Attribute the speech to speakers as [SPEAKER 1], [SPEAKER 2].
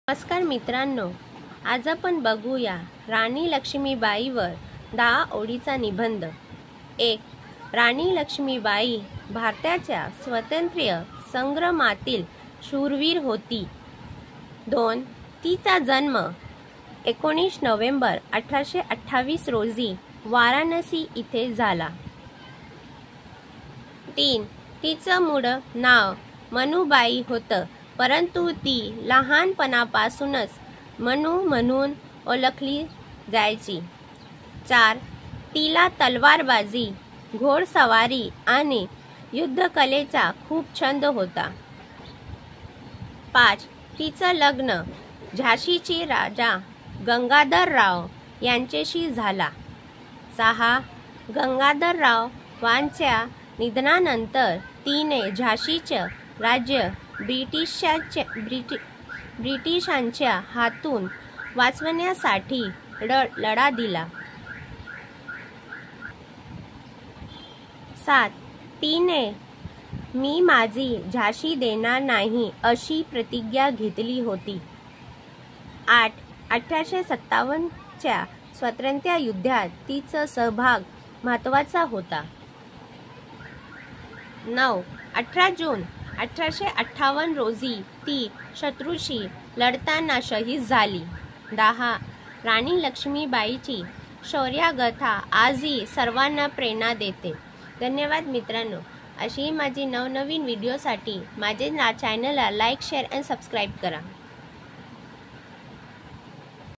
[SPEAKER 1] नमस्कार मित्रांनो, आज आपण बघूया राणी लक्ष्मीबाईवर 10 ओळीचा निबंध। 1. राणी लक्ष्मीबाई भारताच्या स्वातंत्र्य संग्रामातील शूरवीर होती। 2. तिचा जन्म 19 नोव्हेंबर 1828 रोजी वाराणसी इथे झाला। 3. तिचं मूळ नाव मनुबाई होतं, परंतु ती लहानपणापासूनच मनू म्हणून ओळखली जायची। 4. तिला तलवारबाजी, घोडसवारी आणि युद्धकलेचा खूप छंद होता। 5. तिचं लग्न झाशीचे राजा गंगाधरराव यांच्याशी झाला। 6. गंगाधरराव यांच्या निधनानंतर तिने झाशीचे राज्य ब्रिटिशांच्या हातून वाचवण्यासाठी लढा दिला। 7. तिने मी माझी झाशी देणार नाही अशी प्रतिज्ञा घेतली होती। 8. 1857 च्या स्वातंत्र्य युद्धात तिचा सहभाग महत्त्वाचा होता। 9. 18 जून 1858 रोजी ती शत्रूशी लढताना शहीद झाली। 10. राणी लक्ष्मीबाईची शौर्यगाथा आजही सर्वांना प्रेरणा देते। धन्यवाद मित्रांनो, अशी माझी नवनवीन व्हिडिओसाठी माझे चॅनलला लाईक, शेअर आणि सबस्क्राईब करा।